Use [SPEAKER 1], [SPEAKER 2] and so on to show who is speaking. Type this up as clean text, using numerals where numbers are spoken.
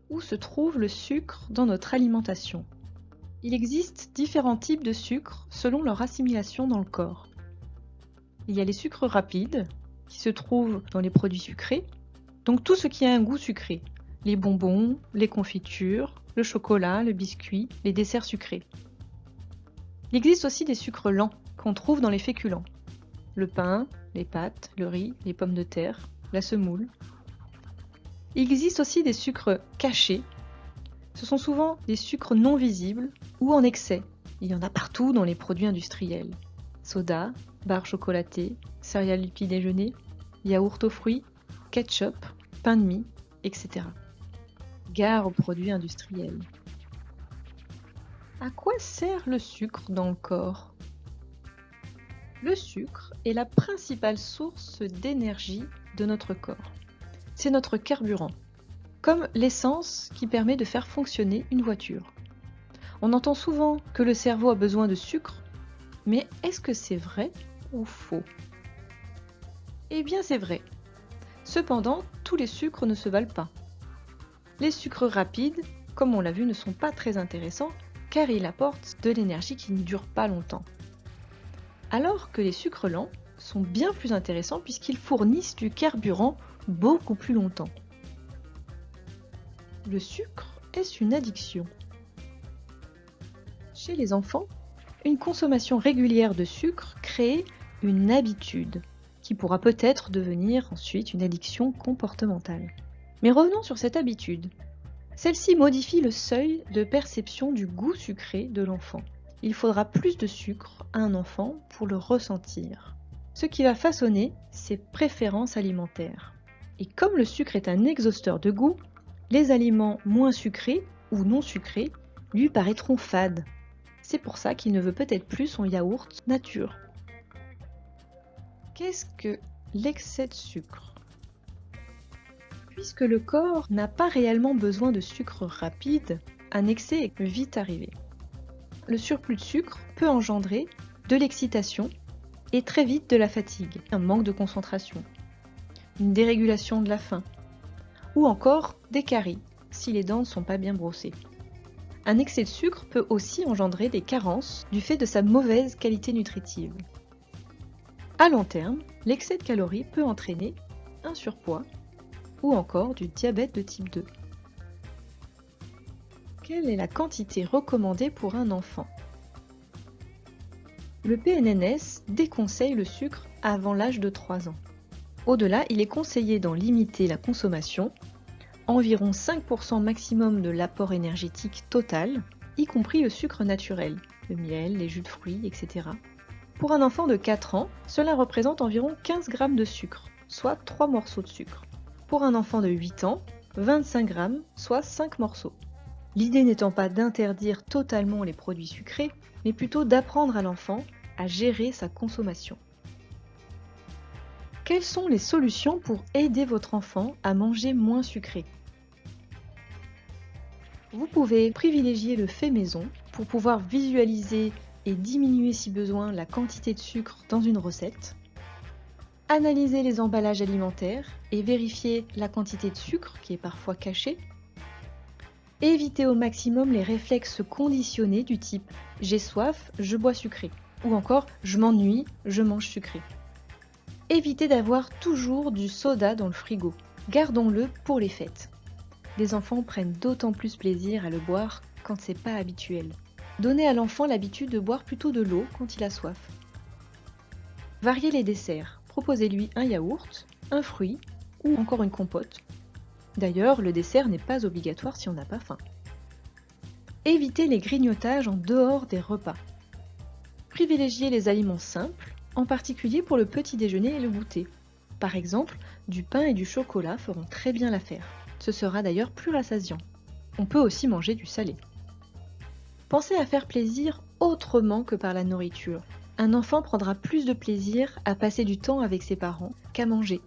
[SPEAKER 1] Où se trouve le sucre dans notre alimentation? Il existe différents types de sucre selon leur assimilation dans le corps. Il y a les sucres rapides, qui se trouvent dans les produits sucrés, donc tout ce qui a un goût sucré. Les bonbons, les confitures, le chocolat, le biscuit, les desserts sucrés. Il existe aussi des sucres lents qu'on trouve dans les féculents. Le pain, les pâtes, le riz, les pommes de terre, la semoule. Il existe aussi des sucres cachés. Ce sont souvent des sucres non visibles ou en excès. Il y en a partout dans les produits industriels. Soda, barres chocolatées, céréales du petit déjeuner, yaourt aux fruits, ketchup, pain de mie, etc. Gare aux produits industriels. À quoi sert le sucre dans le corps? Le sucre est la principale source d'énergie de notre corps. C'est notre carburant, comme l'essence qui permet de faire fonctionner une voiture. On entend souvent que le cerveau a besoin de sucre, mais est-ce que c'est vrai ou faux? Eh bien c'est vrai. Cependant, tous les sucres ne se valent pas. Les sucres rapides, comme on l'a vu, ne sont pas très intéressants car ils apportent de l'énergie qui ne dure pas longtemps. Alors que les sucres lents sont bien plus intéressants puisqu'ils fournissent du carburant beaucoup plus longtemps. Le sucre, est-ce une addiction? Chez les enfants, une consommation régulière de sucre crée une habitude qui pourra peut-être devenir ensuite une addiction comportementale. Mais revenons sur cette habitude. Celle-ci modifie le seuil de perception du goût sucré de l'enfant. Il faudra plus de sucre à un enfant pour le ressentir, ce qui va façonner ses préférences alimentaires. Et comme le sucre est un exhausteur de goût, les aliments moins sucrés ou non sucrés lui paraîtront fades. C'est pour ça qu'il ne veut peut-être plus son yaourt nature. Qu'est-ce que l'excès de sucre? Puisque le corps n'a pas réellement besoin de sucre rapide, un excès peut vite arriver. Le surplus de sucre peut engendrer de l'excitation et très vite de la fatigue, un manque de concentration, une dérégulation de la faim ou encore des caries si les dents ne sont pas bien brossées. Un excès de sucre peut aussi engendrer des carences du fait de sa mauvaise qualité nutritive. À long terme, l'excès de calories peut entraîner un surpoids ou encore du diabète de type 2. Quelle est la quantité recommandée pour un enfant? Le PNNS déconseille le sucre avant l'âge de 3 ans. Au-delà, il est conseillé d'en limiter la consommation, environ 5% maximum de l'apport énergétique total, y compris le sucre naturel, le miel, les jus de fruits, etc. Pour un enfant de 4 ans, cela représente environ 15 g de sucre, soit 3 morceaux de sucre. Pour un enfant de 8 ans, 25 g, soit 5 morceaux. L'idée n'étant pas d'interdire totalement les produits sucrés, mais plutôt d'apprendre à l'enfant à gérer sa consommation. Quelles sont les solutions pour aider votre enfant à manger moins sucré? Vous pouvez privilégier le fait maison pour pouvoir visualiser et diminuer si besoin la quantité de sucre dans une recette. Analyser les emballages alimentaires et vérifier la quantité de sucre qui est parfois cachée. Éviter au maximum les réflexes conditionnés du type « j'ai soif, je bois sucré » ou encore « je m'ennuie, je mange sucré ». Évitez d'avoir toujours du soda dans le frigo. Gardons-le pour les fêtes. Les enfants prennent d'autant plus plaisir à le boire quand c'est pas habituel. Donnez à l'enfant l'habitude de boire plutôt de l'eau quand il a soif. Variez les desserts. Proposez-lui un yaourt, un fruit ou encore une compote. D'ailleurs, le dessert n'est pas obligatoire si on n'a pas faim. Évitez les grignotages en dehors des repas. Privilégiez les aliments simples, en particulier pour le petit déjeuner et le goûter. Par exemple, du pain et du chocolat feront très bien l'affaire. Ce sera d'ailleurs plus rassasiant. On peut aussi manger du salé. Pensez à faire plaisir autrement que par la nourriture. Un enfant prendra plus de plaisir à passer du temps avec ses parents qu'à manger.